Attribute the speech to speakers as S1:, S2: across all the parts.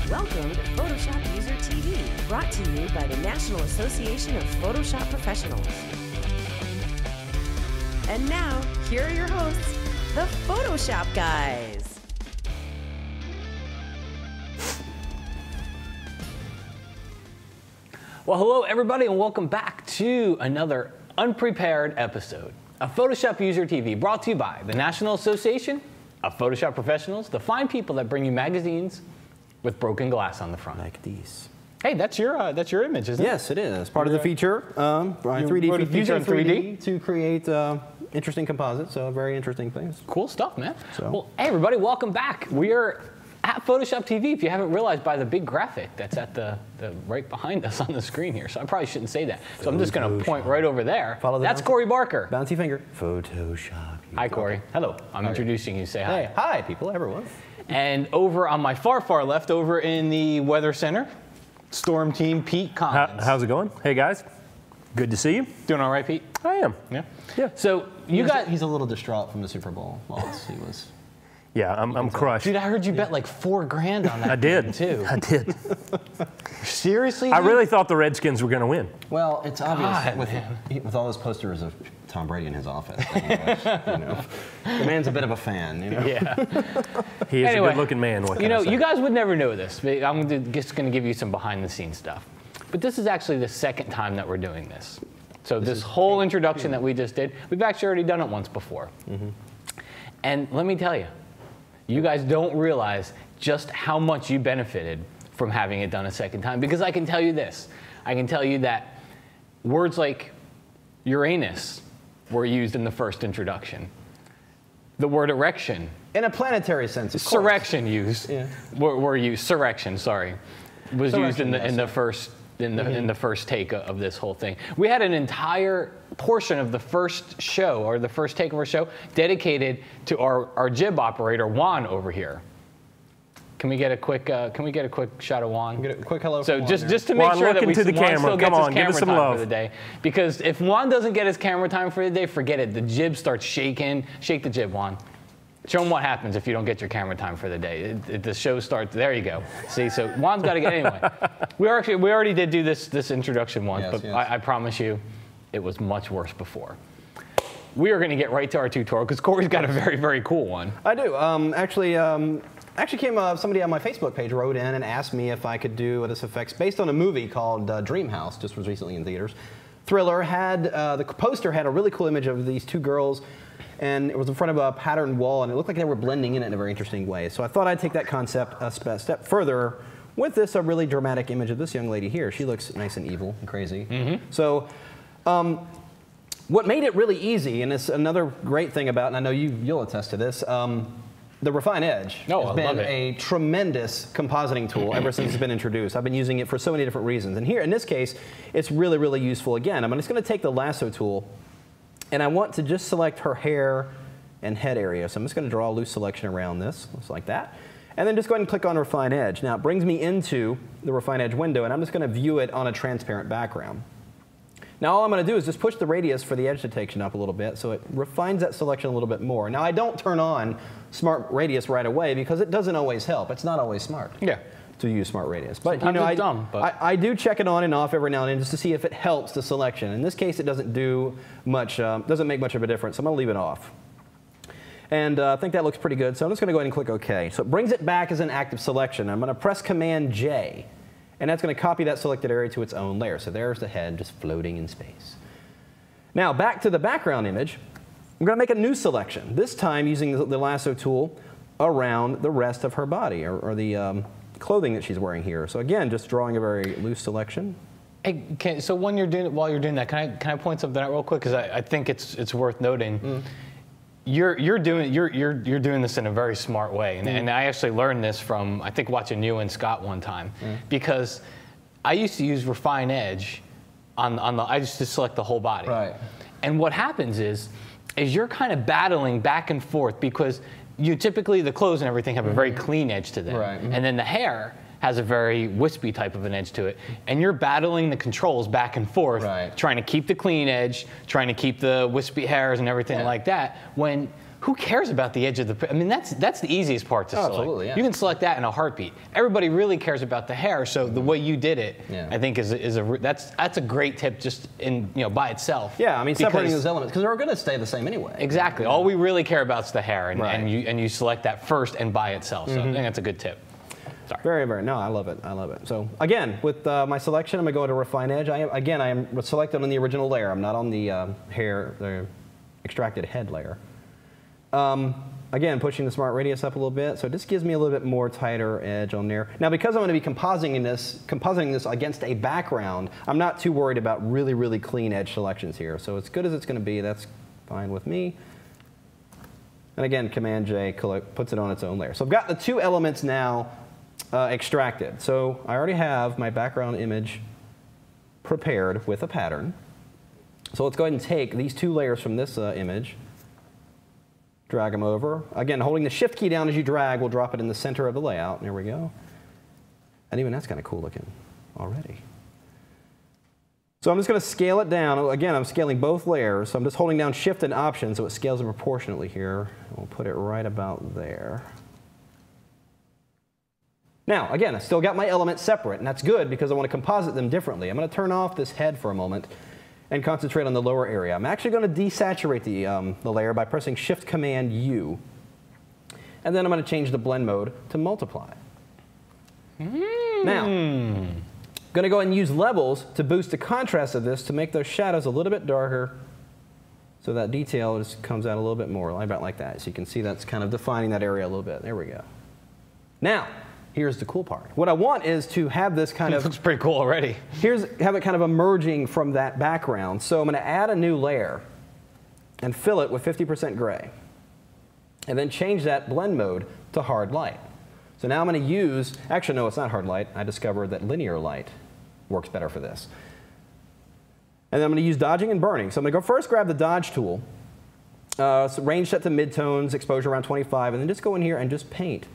S1: Welcome to PhotoshopUser TV, brought to you by the National Association of Photoshop Professionals. And now, here are your hosts, the Photoshop guys.
S2: Well, hello everybody, and welcome back to another unprepared episode of PhotoshopUser TV, brought to you by the National Association of Photoshop Professionals, the fine people that bring you magazines with broken glass on the front.
S3: Like these.
S2: Hey, that's your image, isn't it?
S3: Yes, it is. Part of the feature, 3D feature in 3D to create interesting composites, so very interesting things.
S2: Cool stuff, man.
S3: So.
S2: Well, hey everybody, welcome back. We are at Photoshop TV, if you haven't realized by the big graphic that's at the right behind us on the screen here. So I probably shouldn't say that. So I'm just going to point right over there. That's Corey Barker.
S3: Bouncy finger. Photoshop.
S2: Hi, Corey. Hello. I'm introducing you. Say hi.
S3: Hey, hi, people, everyone.
S2: And over on my far, far left, over in the Weather Center, Storm Team Pete Collins.
S4: How's it going? Hey, guys. Good to see you.
S2: Doing all right, Pete?
S4: I am.
S2: Yeah?
S4: Yeah.
S2: So
S3: He's a little distraught from the Super Bowl loss. He was...
S4: Yeah, I'm crushed.
S2: Dude, I heard you bet like $4 grand on that.
S4: I did,
S2: too.
S4: I did.
S2: Seriously?
S4: I really thought the Redskins were going to win.
S3: Well, it's obvious with all those posters of Tom Brady in his office. The man's a bit of a fan, you know?
S2: Yeah.
S4: He is a good-looking man. What can I say?
S2: You guys would never know this, but I'm just going to give you some behind-the-scenes stuff. But this is actually the second time that we're doing this. So this whole introduction that we just did, we've actually already done it once before. Mm-hmm. And let me tell you, you guys don't realize just how much you benefited from having it done a second time. Because I can tell you this. I can tell you that words like Uranus were used in the first introduction. The word erection.
S3: In a planetary sense, of course.
S2: Surrection used. Yeah. Were used. Surrection, sorry. Was used in the first in the first take of this whole thing. We had an entire portion of the first show, or the first take of our show, dedicated to our jib operator Juan over here. Can we get a quick shot of Juan?
S3: Get a quick hello.
S2: So
S3: from
S2: just to make sure that
S4: Juan
S2: still gets his camera
S4: some
S2: time
S4: love
S2: for the day. Because if Juan doesn't get his camera time for the day, forget it. The jib starts shaking. Shake the jib, Juan. Show them what happens if you don't get your camera time for the day. The show starts. There you go. See, so Juan's got to get anyway. We already did do this introduction once, but yes. I promise you, it was much worse before. We are going to get right to our tutorial because Corey's got a very, very cool one.
S3: I do. Actually somebody on my Facebook page wrote in and asked me if I could do this effects based on a movie called Dream House, just was recently in theaters. Thriller had the poster had a really cool image of these two girls. And it was in front of a patterned wall, and it looked like they were blending in it in a very interesting way. So I thought I'd take that concept a step further with this, a really dramatic image of this young lady here. She looks nice and evil and crazy. Mm-hmm. So what made it really easy, and it's another great thing about, and I know you'll attest to this, the Refine Edge has been a tremendous compositing tool ever since it's been introduced. I've been using it for so many different reasons. And here, in this case, it's really, really useful. Again, I'm just going to take the lasso tool, and I want to just select her hair and head area. So I'm just going to draw a loose selection around this, just like that. And then just go ahead and click on Refine Edge. Now it brings me into the Refine Edge window, and I'm just going to view it on a transparent background. Now all I'm going to do is just push the radius for the edge detection up a little bit so it refines that selection a little bit more. Now I don't turn on Smart Radius right away because it doesn't always help. It's not always smart. Yeah. To use Smart Radius. But I do check it on and off every now and then just to see if it helps the selection. In this case, it doesn't do much, doesn't make much of a difference. So I'm going to leave it off. And I think that looks pretty good. So I'm just going to go ahead and click OK. So it brings it back as an active selection. I'm going to press Command J. And that's going to copy that selected area to its own layer. So there's the head just floating in space. Now back to the background image. I'm going to make a new selection. This time using the lasso tool around the rest of her body, or the clothing that she's wearing here. So again, just drawing a very loose selection.
S2: Hey, so while you're doing that, can I point something out real quick? Because I think it's worth noting. Mm. You're doing this in a very smart way, and I actually learned this from I think watching you and Scott one time, because I used to use Refine Edge I used to select the whole body. Right. And what happens is you're kind of battling back and forth because you typically, the clothes and everything have a very clean edge to them. Right. And then the hair has a very wispy type of an edge to it. And you're battling the controls back and forth, trying to keep the clean edge, trying to keep the wispy hairs and everything like that, when who cares about the edge of the? I mean, that's the easiest part to select.
S3: Absolutely, yeah.
S2: You can select that in a heartbeat. Everybody really cares about the hair, so the way you did it, I think that's a great tip just by itself.
S3: Yeah, I mean, separating those elements because they're going to stay the same anyway.
S2: Exactly. All we really care about is the hair, and you select that first and by itself. So I think that's a good tip. Sorry.
S3: Very, very. No, I love it. I love it. So again, with my selection, I'm going to go to Refine Edge. I am selected on the original layer. I'm not on the the extracted head layer. Again, pushing the Smart Radius up a little bit, so it just gives me a little bit more tighter edge on there. Now, because I'm going to be compositing this against a background, I'm not too worried about really, really clean edge selections here. So as good as it's going to be, that's fine with me. And again, Command-J puts it on its own layer. So I've got the two elements now extracted. So I already have my background image prepared with a pattern. So let's go ahead and take these two layers from this image, drag them over. Again, holding the Shift key down as you drag will drop it in the center of the layout. There we go. And even that's kind of cool looking already. So I'm just going to scale it down. Again, I'm scaling both layers. So I'm just holding down Shift and Option so it scales it proportionately here. We'll put it right about there. Now, again, I still got my elements separate, and that's good because I want to composite them differently. I'm going to turn off this head for a moment and concentrate on the lower area. I'm actually going to desaturate the layer by pressing Shift-Command-U. And then I'm going to change the blend mode to multiply. Now, I'm going to go ahead and use levels to boost the contrast of this to make those shadows a little bit darker so that detail just comes out a little bit more, about like that. So you can see that's kind of defining that area a little bit. There we go. Now, here's the cool part. What I want is to have this kind of...
S2: It looks pretty cool already.
S3: Have it kind of emerging from that background. So I'm going to add a new layer and fill it with 50% gray. And then change that blend mode to hard light. So now I'm going to use... Actually, no, it's not hard light. I discovered that linear light works better for this. And then I'm going to use dodging and burning. So I'm going to go first grab the dodge tool. So range set to midtones, exposure around 25, and then just go in here and just paint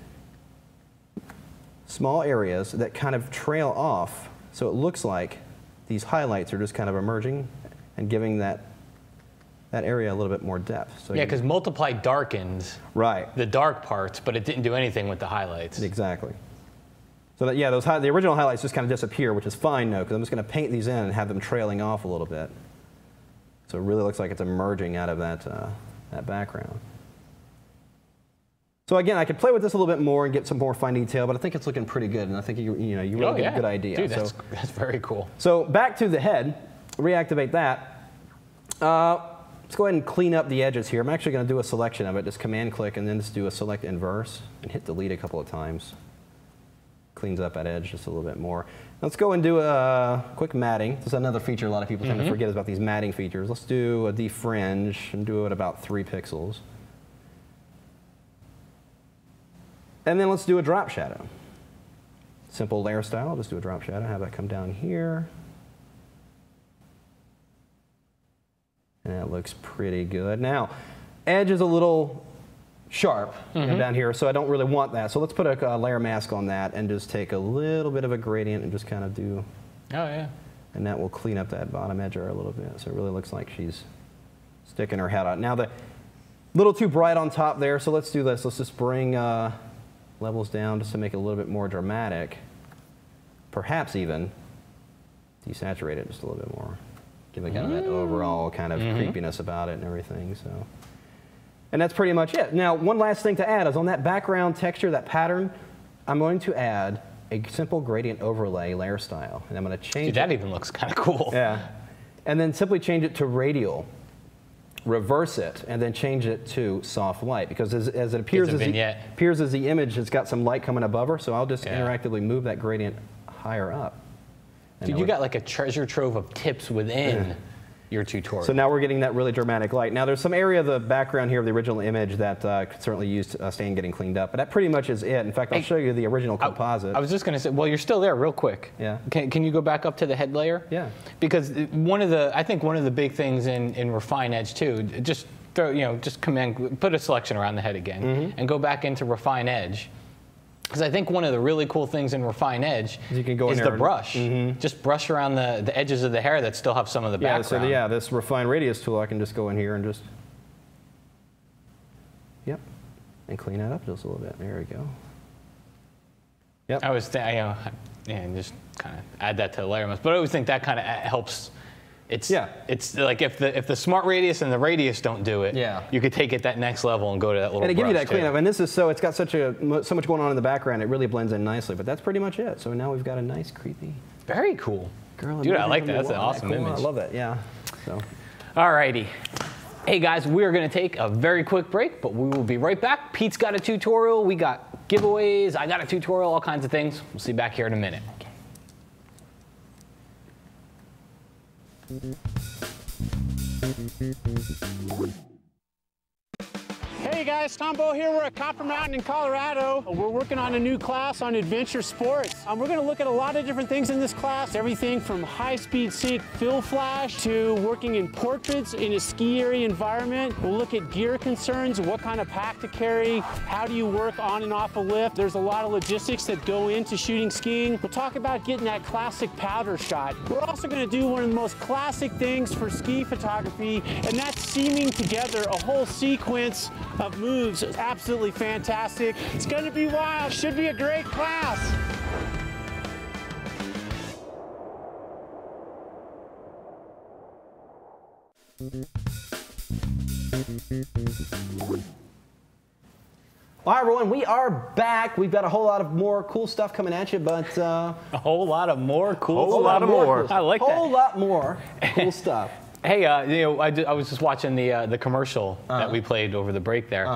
S3: small areas that kind of trail off, so it looks like these highlights are just kind of emerging and giving that area a little bit more depth. So
S2: yeah, because multiply darkened the dark parts, but it didn't do anything with the highlights.
S3: Exactly. So that, yeah, the original highlights just kind of disappear, which is fine now, because I'm just going to paint these in and have them trailing off a little bit. So it really looks like it's emerging out of that background. So again, I could play with this a little bit more and get some more fine detail, but I think it's looking pretty good, and I think you really get a good idea.
S2: Dude, that's very cool.
S3: So back to the head, reactivate that. Let's go ahead and clean up the edges here. I'm actually going to do a selection of it, just Command-click, and then just do a select inverse, and hit delete a couple of times. Cleans up that edge just a little bit more. Let's go and do a quick matting. This is another feature a lot of people tend to forget about these matting features. Let's do a defringe and do it about 3 pixels. And then let's do a drop shadow. Simple layer style, just do a drop shadow, have that come down here. And that looks pretty good. Now, edge is a little sharp down here, so I don't really want that. So let's put a layer mask on that and just take a little bit of a gradient and just kind of do...
S2: Oh, yeah.
S3: And that will clean up that bottom edge a little bit. So it really looks like she's sticking her head out. Now, the little too bright on top there, so let's do this. Let's just bring levels down just to make it a little bit more dramatic. Perhaps even desaturate it just a little bit more. Give it kind of that overall kind of creepiness about it and everything. So, and that's pretty much it. Now, one last thing to add is on that background texture, that pattern, I'm going to add a simple gradient overlay layer style. And I'm going to change
S2: Dude, that even looks kind of cool.
S3: Yeah. And then simply change it to radial. Reverse it, and then change it to soft light, because as it appears as the image has got some light coming above her, so I'll just interactively move that gradient higher up.
S2: Dude, you got like a treasure trove of tips within your tutorial.
S3: So now we're getting that really dramatic light. Now there's some area of the background here of the original image that could certainly use staying getting cleaned up, but that pretty much is it. In fact, I'll show you the original composite.
S2: I was just going to say, well, you're still there real quick.
S3: Yeah.
S2: Can you go back up to the head layer?
S3: Yeah.
S2: Because I think one of the big things in Refine Edge too, just throw, just put a selection around the head again and go back into Refine Edge. Because I think one of the really cool things in Refine Edge is the brush. Just brush around the edges of the hair that still have some of the background.
S3: So this Refine Radius tool, I can just go in here and just And clean that up just a little bit. There we go. Yep.
S2: I was yeah, and just kind of add that to the layer mask. But I always think that kind of helps. It's like if the smart radius and the radius don't do it, you could take it that next level and go to that little.
S3: And it gives you that
S2: too.
S3: cleanup. And this is it's got so much going on in the background. It really blends in nicely. But that's pretty much it. So now we've got a nice creepy.
S2: Very cool.
S3: Girl,
S2: dude, I like that. That's an awesome
S3: cool.
S2: image.
S3: I love that. Yeah. So.
S2: Alrighty. Hey guys, we are going to take a very quick break, but we will be right back. Pete's got a tutorial. We got giveaways. I got a tutorial. All kinds of things. We'll see you back here in a minute.
S5: Hey guys, Tom Bow here. We're at Copper Mountain in Colorado. We're working on a new class on adventure sports. We're going to look at a lot of different things in this class. Everything from high-speed sync fill flash to working in portraits in a ski area environment. We'll look at gear concerns, what kind of pack to carry, how do you work on and off a lift. There's a lot of logistics that go into shooting skiing. We'll talk about getting that classic powder shot. We're also going to do one of the most classic things for ski photography, and that's seaming together a whole sequence of moves. It's absolutely fantastic. It's going to be wild. Should be a great class.
S3: All right, everyone, we are back. We've got a whole lot of more cool stuff coming at you, but
S2: a whole lot of more cool stuff.
S4: A lot more.
S2: I like that.
S3: A whole lot more cool stuff.
S2: Hey, I was just watching the commercial that we played over the break there.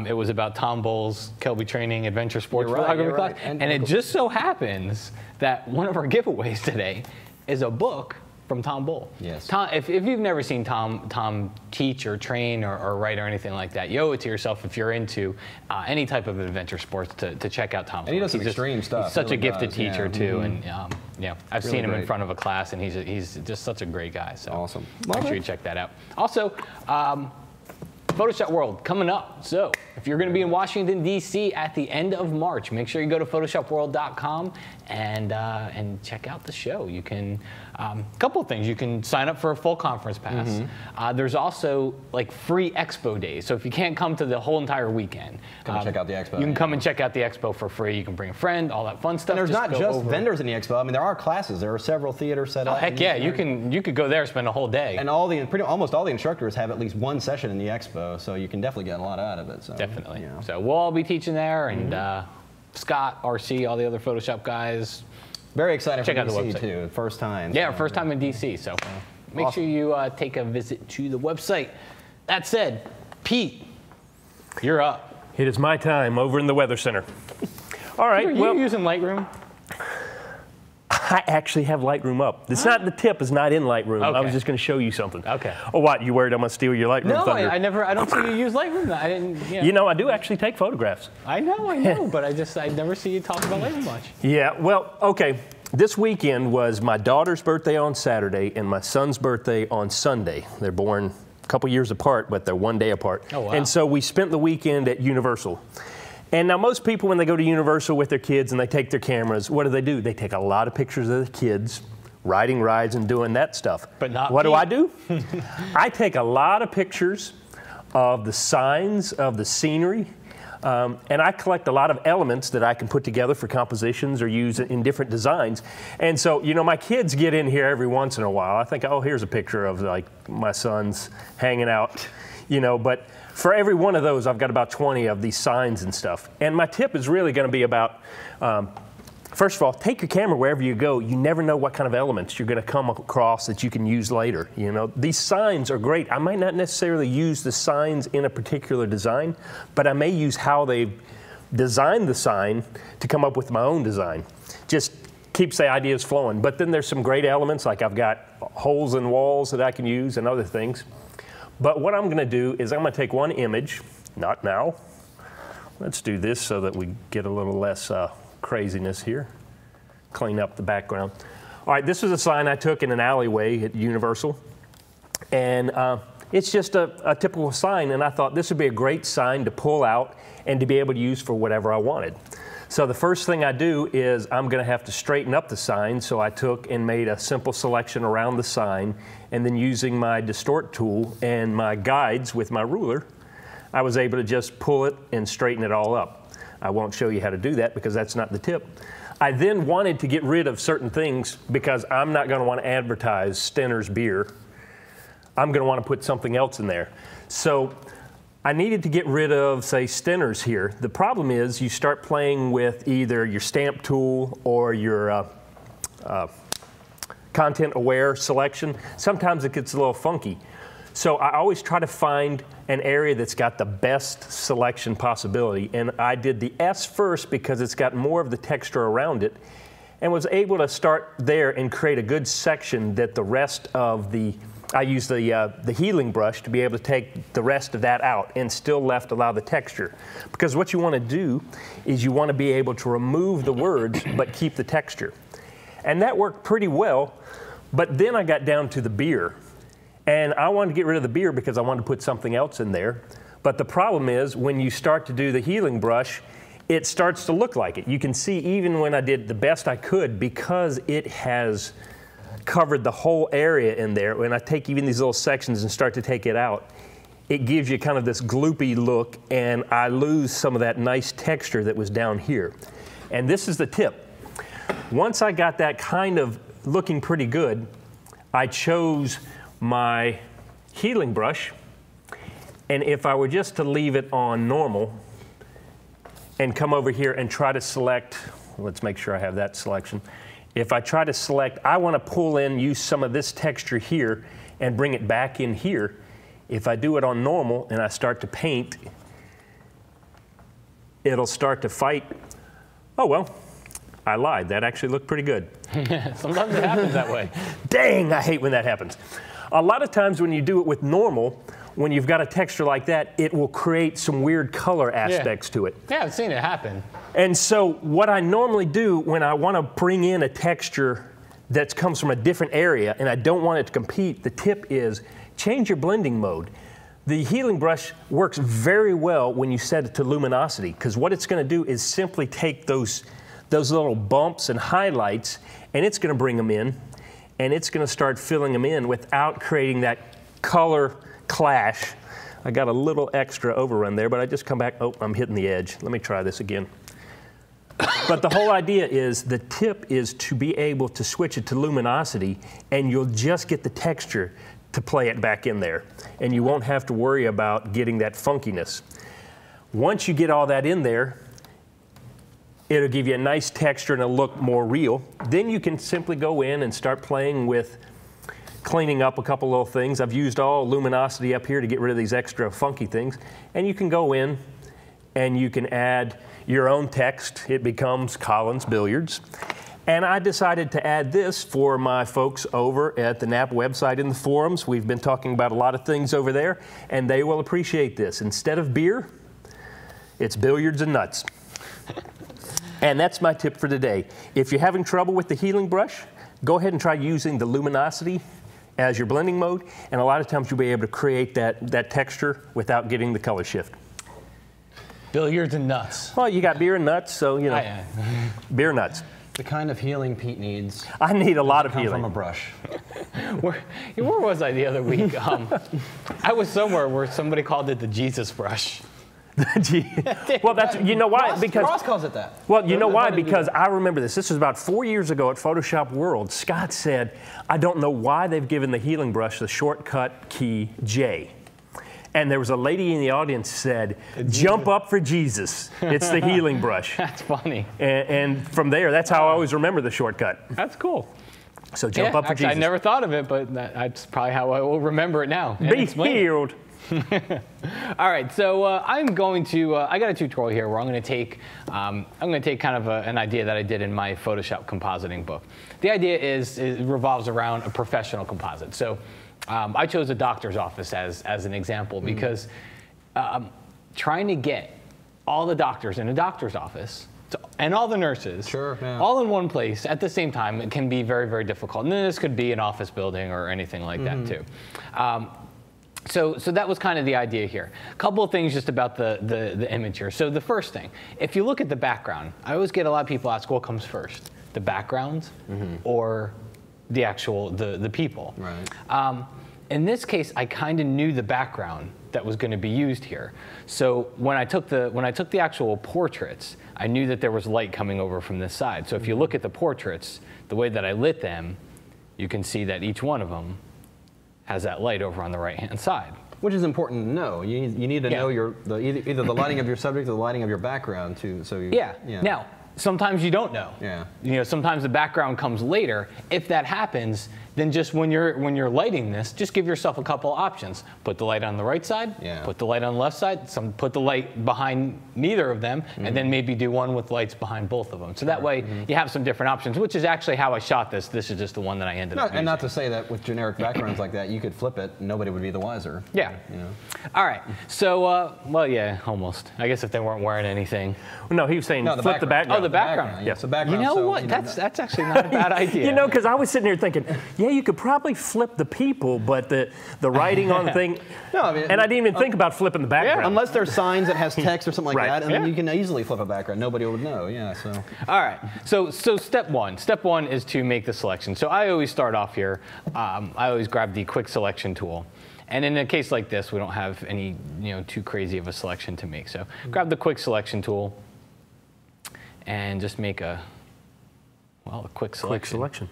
S2: It was about Tom Bowles' Kelby Training Adventure Sports Photography class, and it just so happens that one of our giveaways today is a book from Tom Bowl.
S3: Yes.
S2: Tom, if you've never seen Tom teach or train or write or anything like that, you owe it to yourself if you're into any type of adventure sports to check out Tom's.
S3: And he does some extreme stuff.
S2: He's such a gifted teacher too, and I've
S3: really
S2: seen him in
S3: great.
S2: front of a class, and he's just such a great guy. So
S3: awesome.
S2: Make sure you check that out. Also, Photoshop World coming up. So if you're going to be in Washington, D.C. at the end of March, make sure you go to PhotoshopWorld.com and check out the show. You can, a couple of things. You can sign up for a full conference pass. There's also like free expo days. So if you can't come to the whole entire weekend,
S3: come and check out the expo.
S2: You can come and check out the expo for free. You can bring a friend, all that fun stuff.
S3: And there's not just vendors in the expo. I mean, there are classes. There are several theaters set up.
S2: Oh, heck yeah, you could go there, spend a whole day.
S3: And almost all the instructors have at least one session in the expo, so you can definitely get a lot out of it. So,
S2: definitely.
S3: You know.
S2: So we'll all be teaching there, and Scott, RC, all the other Photoshop guys.
S3: Very excited
S2: Check
S3: for
S2: out the
S3: DC
S2: website.
S3: too. First time.
S2: Yeah, first time in DC. So make sure you take a visit to the website. That said, Pete, you're up.
S4: It is my time over in the Weather Center. All right.
S2: Are you using Lightroom?
S4: I actually have Lightroom up. It's not, the tip is not in Lightroom.
S2: Okay.
S4: I was just going to show you something.
S2: Okay.
S4: Oh, what? You worried I'm going to steal your Lightroom thunder?
S2: No, I don't see you use Lightroom. I didn't.
S4: You know, I do actually take photographs.
S2: I know, but I never see you talk about Lightroom much.
S4: Yeah, well, okay. This weekend was my daughter's birthday on Saturday and my son's birthday on Sunday. They're born a couple years apart, but they're one day apart.
S2: Oh, wow.
S4: And so we spent the weekend at Universal. And now most people, when they go to Universal with their kids and they take their cameras, what do? They take a lot of pictures of the kids riding rides and doing that stuff.
S2: But not
S4: what
S2: Pete.
S4: do? I take a lot of pictures of the signs, of the scenery, and I collect a lot of elements that I can put together for compositions or use in different designs. And so, you know, my kids get in here every once in a while. I think, oh, here's a picture of like my sons hanging out, you know, but for every one of those, I've got about 20 of these signs and stuff. And my tip is really going to be about, first of all, take your camera wherever you go. You never know what kind of elements you're going to come across that you can use later. You know, these signs are great. I might not necessarily use the signs in a particular design, but I may use how they've designed the sign to come up with my own design. Just keeps the ideas flowing. But then there's some great elements, like I've got holes in walls that I can use and other things. But what I'm going to do is I'm going to take one image, not now. Let's do this so that we get a little less craziness here. Clean up the background. All right, this was a sign I took in an alleyway at Universal. And it's just a typical sign, and I thought this would be a great sign to pull out and to be able to use for whatever I wanted. So the first thing I do is I'm going to have to straighten up the sign, so I took and made a simple selection around the sign, and then using my distort tool and my guides with my ruler, I was able to just pull it and straighten it all up. I won't show you how to do that because that's not the tip. I then wanted to get rid of certain things because I'm not going to want to advertise Stenner's beer. I'm going to want to put something else in there. So I needed to get rid of, say, Stenner's here. The problem is you start playing with either your stamp tool or your content-aware selection. Sometimes it gets a little funky. So I always try to find an area that's got the best selection possibility. And I did the S first because it's got more of the texture around it, and was able to start there and create a good section that the rest of I used the healing brush to be able to take the rest of that out and still left allow the texture. Because what you want to do is you want to be able to remove the words but keep the texture. And that worked pretty well, but then I got down to the beer. And I wanted to get rid of the beer because I wanted to put something else in there. But the problem is when you start to do the healing brush, it starts to look like it. You can see even when I did the best I could, because it has covered the whole area in there, when I take even these little sections and start to take it out, it gives you kind of this gloopy look, and I lose some of that nice texture that was down here. And this is the tip. Once I got that kind of looking pretty good, I chose my healing brush, and if I were just to leave it on normal and come over here and try to select, let's make sure I have that selection. If I try to select, I want to pull in, use some of this texture here and bring it back in here. If I do it on normal and I start to paint, it'll start to fight. Oh well, I lied. That actually looked pretty good.
S2: Sometimes it happens that way.
S4: Dang, I hate when that happens. A lot of times when you do it with normal, when you've got a texture like that, it will create some weird color aspects to it.
S2: Yeah, I've seen it happen.
S4: And so what I normally do when I want to bring in a texture that comes from a different area and I don't want it to compete, the tip is change your blending mode. The healing brush works very well when you set it to luminosity, because what it's going to do is simply take those little bumps and highlights, and it's going to bring them in, and it's going to start filling them in without creating that color clash. I got a little extra overrun there, but I just come back, oh, I'm hitting the edge. Let me try this again. But the whole idea is the tip is to be able to switch it to luminosity, and you'll just get the texture to play it back in there. And you won't have to worry about getting that funkiness. Once you get all that in there, it'll give you a nice texture and it'll look more real. Then you can simply go in and start playing with cleaning up a couple little things. I've used all luminosity up here to get rid of these extra funky things. And you can go in and you can add your own text. It becomes Collins Billiards. And I decided to add this for my folks over at the NAP website in the forums. We've been talking about a lot of things over there, and they will appreciate this. Instead of beer, it's billiards and nuts. And that's my tip for today. If you're having trouble with the healing brush, go ahead and try using the luminosity as your blending mode, and a lot of times you'll be able to create that texture without getting the color shift.
S2: Billiards and nuts.
S4: Well, you got beer and nuts, so, you know, beer and nuts.
S3: The kind of healing Pete needs.
S4: I need a lot of
S3: come
S4: healing.
S3: from a brush.
S2: Where was I the other week? I was somewhere where somebody called it the Jesus brush.
S4: Well, that's, you know why? Because
S3: Ross calls it that.
S4: Well, you know why? Because I remember this. This was about 4 years ago at Photoshop World. Scott said, I don't know why they've given the healing brush the shortcut key J. And there was a lady in the audience said, jump up for Jesus. It's the healing brush.
S2: That's funny.
S4: And from there, that's how I always remember the shortcut.
S2: That's cool.
S4: So jump up for
S2: actually,
S4: Jesus.
S2: I never thought of it, but that's probably how I will remember it now.
S4: Be healed.
S2: All right, so I'm going to. I got a tutorial here where I'm going to take. I'm going to take kind of an idea that I did in my Photoshop compositing book. The idea is it revolves around a professional composite. So I chose a doctor's office as an example because trying to get all the doctors in a doctor's office and all the nurses all in one place at the same time, it can be very, very difficult. And then this could be an office building or anything like that too. So that was kind of the idea here. A couple of things just about the image here. So the first thing, if you look at the background, I always get a lot of people ask what comes first, the background or the actual the people.
S3: Right.
S2: In this case, I kind of knew the background that was going to be used here. So when I took the actual portraits, I knew that there was light coming over from this side. So if you look at the portraits, the way that I lit them, you can see that each one of them has that light over on the right-hand side.
S3: Which is important to know. You need to know either the lighting of your subject or the lighting of your background too. So
S2: Now, sometimes you don't know.
S3: Yeah.
S2: You know, sometimes the background comes later. If that happens, then just when you're lighting this, just give yourself a couple options. Put the light on the right side, put the light on the left side, put the light behind neither of them, and then maybe do one with lights behind both of them. So that way you have some different options, which is actually how I shot this. This is just the one that I ended up using.
S3: And not to say that with generic backgrounds like that, you could flip it and nobody would be the wiser.
S2: Yeah.
S3: You know?
S2: All right. So, well, yeah, almost. I guess if they weren't wearing anything.
S4: Well, no, he was saying flip the background.
S2: Oh, the background.
S3: Yeah. So background.
S2: You know what? That's actually not a bad idea.
S4: You know, because I was sitting here thinking, yeah, you could probably flip the people, but the writing on the thing.
S3: No, I mean,
S4: and I didn't even think about flipping the background.
S3: Yeah, unless there's signs that has text or something like
S4: Right.
S3: that, and then you can easily flip a background. Nobody would know. Yeah. So.
S2: All right. So step one. Step one is to make the selection. So I always start off here. I always grab the quick selection tool. And in a case like this, we don't have any too crazy of a selection to make. So grab the quick selection tool and just make a quick selection.
S4: Quick selection.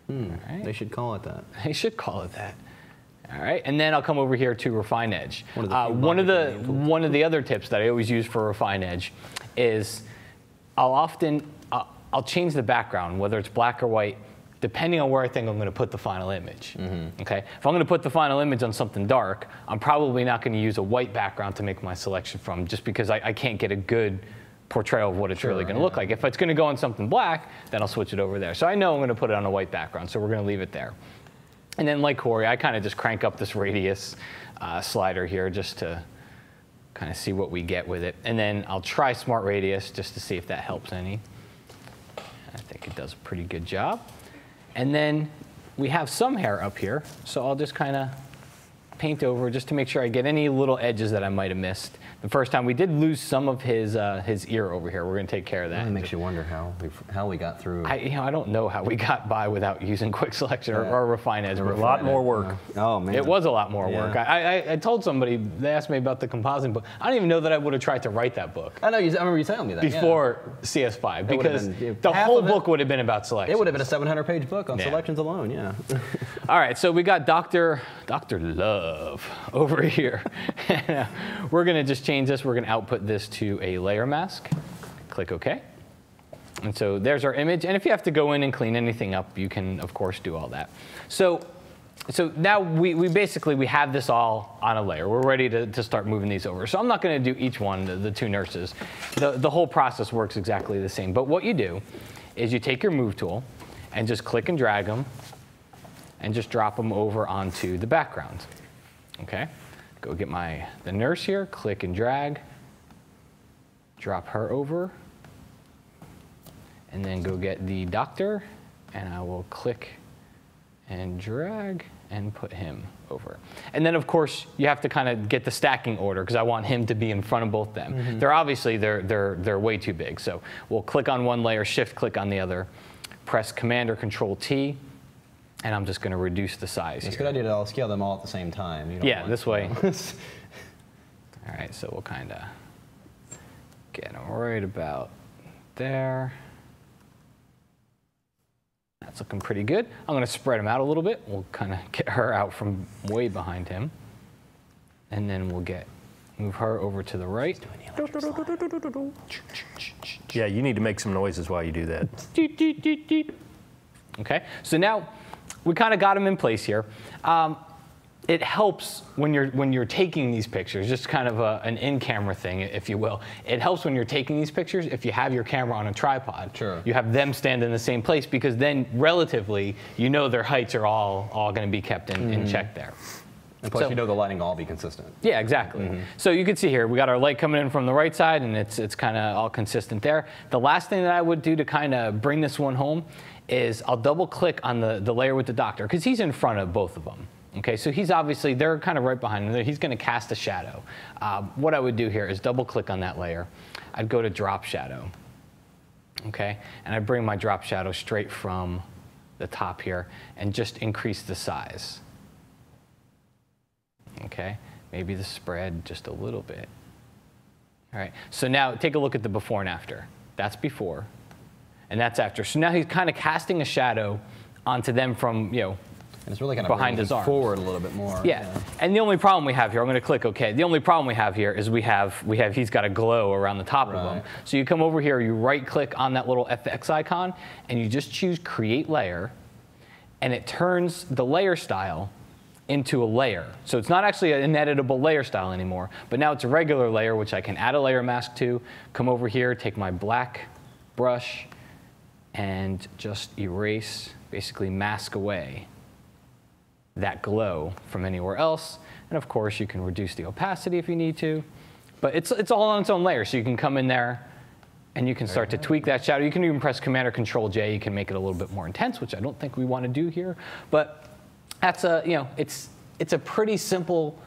S2: Right.
S3: They should call it that.
S2: They should call it that. All right, and then I'll come over here to Refine Edge.
S3: One
S2: One of the other tips that I always use for Refine Edge is I'll change the background, whether it's black or white, depending on where I think I'm going to put the final image. Okay, if I'm going to put the final image on something dark, I'm probably not going to use a white background to make my selection from, just because I can't get a good portrayal of what it's really going to look like. If it's going to go on something black, then I'll switch it over there. So I know I'm going to put it on a white background, so we're going to leave it there. And then like Corey, I kind of just crank up this radius slider here just to kind of see what we get with it. And then I'll try Smart Radius just to see if that helps any. I think it does a pretty good job. And then we have some hair up here, so I'll just kind of paint over just to make sure I get any little edges that I might have missed. The first time we did lose some of his ear over here. We're going to take care of that.
S3: It makes you wonder how we got through.
S2: I don't know how we got by without using quick selection or Refine Edge.
S4: A lot more work.
S3: Oh man,
S2: it was a lot more work. I told somebody, they asked me about the composite book. I don't even know that I would have tried to write that book.
S3: I know. I remember you telling me that
S2: before CS5, because the whole book would have been about selection.
S3: It would have been a 700-page book on selections alone. Yeah.
S2: All right, so we got Dr. Love over here. We're going to just change this. We're going to output this to a layer mask. Click OK. And so there's our image. And if you have to go in and clean anything up, you can, of course, do all that. So now we basically have this all on a layer. We're ready to start moving these over. So I'm not going to do each one, the two nurses. The whole process works exactly the same. But what you do is you take your Move tool and just click and drag them and just drop them over onto the background. Okay? Go get the nurse here, click and drag, drop her over, and then go get the doctor, and I will click and drag and put him over. And then of course you have to kind of get the stacking order because I want him to be in front of both of them. They're obviously they're way too big. So we'll click on one layer, shift click on the other, press Command or Control T, and I'm just going to reduce the size.
S3: It's a good idea to scale them all at the same time.
S2: This way. All right, so we'll kind of get them right about there. That's looking pretty good. I'm going to spread them out a little bit. We'll kind of get her out from way behind him. And then we'll move her over to the right.
S4: Yeah, you need to make some noises while you do that.
S2: Okay, so now we kind of got them in place here. It helps when you're taking these pictures, just kind of an in-camera thing, if you will. It helps when you're taking these pictures if you have your camera on a tripod.
S3: Sure.
S2: You have them stand in the same place because then relatively, their heights are all going to be kept in check there.
S3: And plus, the lighting will all be consistent.
S2: Yeah, exactly. So you can see here, we got our light coming in from the right side, and it's kind of all consistent there. The last thing that I would do to kind of bring this one home is I'll double click on the layer with the doctor because he's in front of both of them. Okay, so they're kind of right behind him. He's going to cast a shadow. What I would do here is double click on that layer. I'd go to drop shadow. Okay, and I'd bring my drop shadow straight from the top here and just increase the size. Okay, maybe the spread just a little bit. All right, so now take a look at the before and after. That's before, and that's after. So now he's kind of casting a shadow onto them from, and
S3: it's really kind of
S2: behind his arms.
S3: Forward a little bit more.
S2: Yeah, and the only problem we have here, I'm going to click OK. The only problem we have here is he's got a glow around the top of him. So you come over here, you right-click on that little FX icon, and you just choose Create Layer, and it turns the layer style into a layer. So it's not actually an editable layer style anymore, but now it's a regular layer, which I can add a layer mask to, come over here, take my black brush, and just erase, basically mask away that glow from anywhere else. And of course, you can reduce the opacity if you need to, but it's all on its own layer. So you can come in there and you can start to tweak that shadow. You can even press Command or Control J. You can make it a little bit more intense, which I don't think we want to do here, but that's it's a pretty simple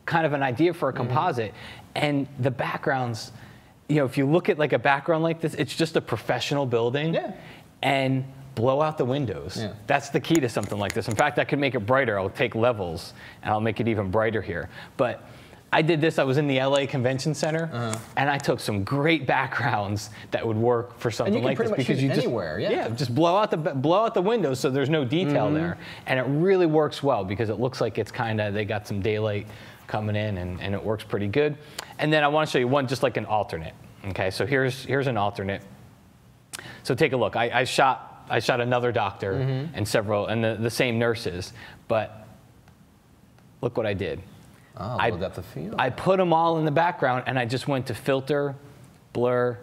S2: kind of an idea for a composite. And the backgrounds, if you look at like a background like this, it's just a professional building.
S3: Yeah.
S2: And blow out the windows. Yeah. That's the key to something like this. In fact, I can make it brighter. I'll take levels and I'll make it even brighter here. But I did this, I was in the LA Convention Center, and I took some great backgrounds that would work for something like this.
S3: Because you can
S2: just blow out the windows so there's no detail there. And it really works well because it looks like it's they got some daylight coming in, and it works pretty good. And then I want to show you one just like an alternate. Okay, so here's an alternate. So take a look. I shot another doctor and the same nurses, but look what I did.
S3: Low depth of field.
S2: I put them all in the background, and I just went to Filter, Blur,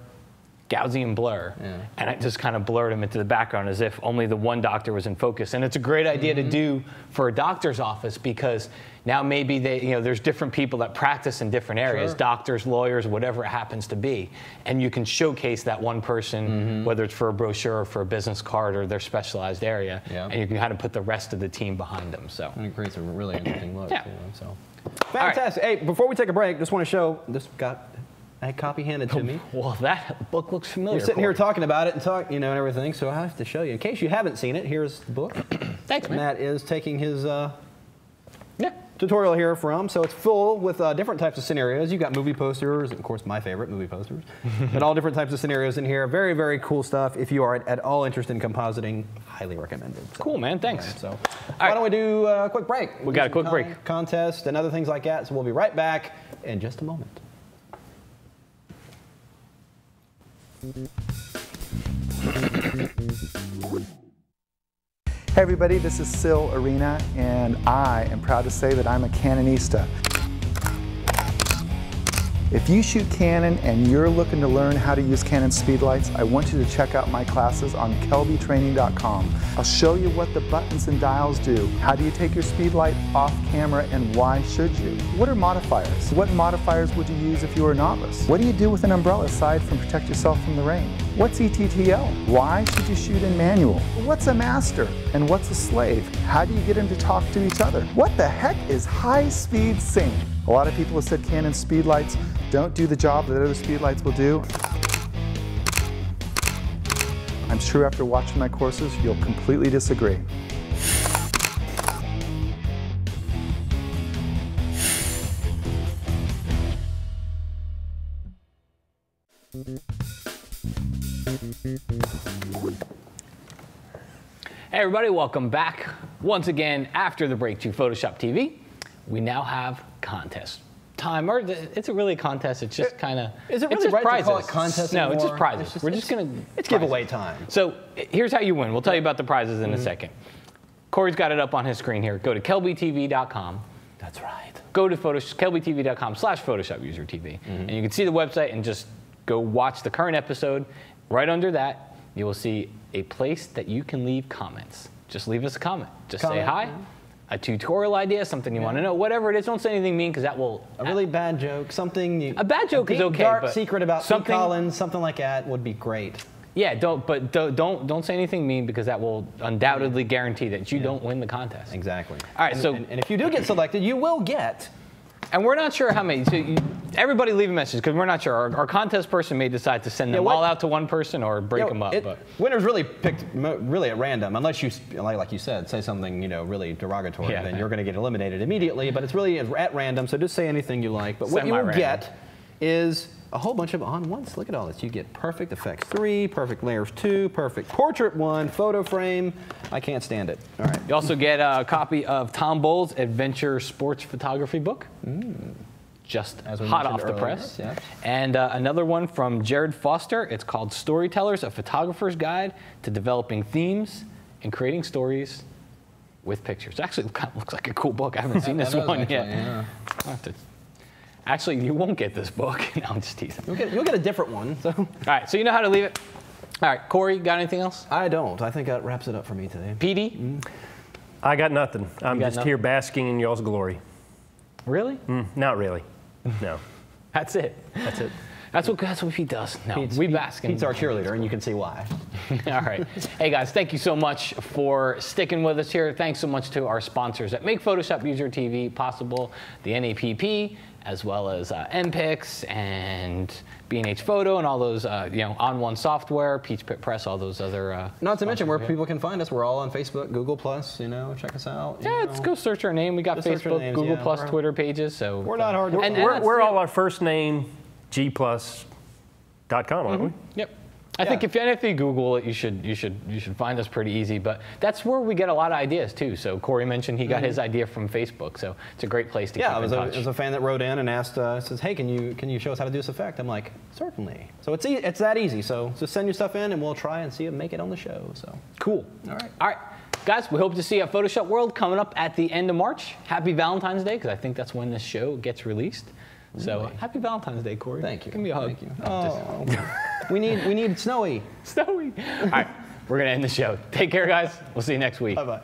S2: Gaussian Blur, and I just kind of blurred them into the background as if only the one doctor was in focus. And it's a great idea to do for a doctor's office because now maybe there's different people that practice in different areas, doctors, lawyers, whatever it happens to be, and you can showcase that one person, whether it's for a brochure or for a business card or their specialized area, and you can kind of put the rest of the team behind them. So
S3: and it creates a really interesting look. So.
S2: Fantastic.
S3: Hey, before we take a break, just want to show this got a copy handed to me.
S2: Well, that book looks familiar.
S3: We're sitting here talking about it and everything, so I have to show you. In case you haven't seen it, here's the book.
S2: Thanks, man.
S3: Matt is taking his tutorial here from. So it's full with different types of scenarios. You've got movie posters, and of course my favorite, movie posters. But all different types of scenarios in here. Very, very cool stuff. If you are at all interested in compositing, highly recommended. So,
S2: cool, man. Thanks.
S3: Right, so why don't we do a quick break?
S2: We got a quick break.
S3: Contest and other things like that. So we'll be right back in just a moment.
S6: Hey everybody, this is Sil Arena, and I am proud to say that I'm a Canonista. If you shoot Canon and you're looking to learn how to use Canon speedlights, I want you to check out my classes on kelbytraining.com. I'll show you what the buttons and dials do. How do you take your speedlight off camera, and why should you? What are modifiers? What modifiers would you use if you were a novice? What do you do with an umbrella aside from protect yourself from the rain? What's ETTL? Why should you shoot in manual? What's a master and what's a slave? How do you get them to talk to each other? What the heck is high-speed sync? A lot of people have said Canon speedlights don't do the job that other speedlights will do. I'm sure after watching my courses, you'll completely disagree.
S2: Hey everybody, welcome back once again after the break to Photoshop TV. We now have contest time. Or it's really a contest. It's just kind of.
S3: Is it really right to call it contest
S2: No,
S3: anymore?
S2: it's just prizes. We're just gonna.
S3: It's giveaway time.
S2: So here's how you win. We'll tell you about the prizes in a second. Corey's got it up on his screen here. Go to kelbytv.com.
S3: That's right.
S2: Go to kelbytv.com/PhotoshopUser TV, and you can see the website and just go watch the current episode. Right under that, you will see a place that you can leave comments. Just leave us a comment. Just say hi. A tutorial idea, something you want to know, whatever it is. Don't say anything mean because that will.
S3: A really bad joke, something.
S2: A bad joke is okay,
S3: dark
S2: but
S3: secret about Pete Collins, something like that would be great.
S2: Yeah, don't say anything mean because that will undoubtedly guarantee that you don't win the contest.
S3: Exactly.
S2: All right,
S3: and if you do get selected, you will get.
S2: And we're not sure how many. So everybody leave a message because we're not sure. Our contest person may decide to send them all out to one person or break them up. But
S3: winners really picked really at random, unless you, like you said, say something really derogatory. Then you're going to get eliminated immediately. But it's really at random, so just say anything you like. But what you will get is a whole bunch of on-ones. Look at all this. You get Perfect Effects 3, Perfect Layers 2, Perfect Portrait 1, Photo Frame. I can't stand it. All right.
S2: You also get a copy of Tom Bowles' Adventure Sports Photography book. Just hot off the press.
S3: Yeah.
S2: And another one from Jared Foster. It's called Storytellers, A Photographer's Guide to Developing Themes and Creating Stories with Pictures. It actually kind of looks like a cool book. I haven't seen this one yet.
S3: Yeah.
S2: Actually, you won't get this book. No, I'm just teasing.
S3: You'll get a different one. So.
S2: All right, so you know how to leave it. All right, Corey, got anything else?
S3: I don't. I think that wraps it up for me today.
S2: PD?
S4: I got nothing. I'm just here basking in y'all's glory.
S2: Really?
S4: Not really. No.
S2: That's it.
S4: That's it.
S2: That's what Pete does. No, we bask in.
S3: Pete's our cheerleader, and you can see why.
S2: All right. Hey, guys, thank you so much for sticking with us here. Thanks so much to our sponsors that make Photoshop User TV possible, the NAPP, as well as MPix and B&H Photo and all those, on-one software, Peach Pit Press, all those other.
S3: Not to mention where people can find us. We're all on Facebook, Google+, check us out.
S2: Let's go search our name. We got Facebook, Google+, Twitter pages. So
S3: we're not hard to
S4: find. We're all our first name, G+.com, aren't we?
S2: Yep. I think if you Google it, you should find us pretty easy. But that's where we get a lot of ideas too. So Corey mentioned he got his idea from Facebook, so it's a great place to keep in touch.
S3: It was a fan that wrote in and asked, says, "Hey, can you show us how to do this effect?" I'm like, "Certainly." So it's that easy. So just send your stuff in, and we'll try and see if make it on the show. So
S2: cool. All right. Guys, we hope to see you at Photoshop World coming up at the end of March. Happy Valentine's Day, because I think that's when this show gets released. So happy Valentine's Day, Corey.
S3: Thank you.
S2: Give me a hug.
S3: Thank you. Oh, we need snowy.
S2: Snowy. All right, we're gonna end the show. Take care, guys. We'll see you next week.
S3: Bye-bye.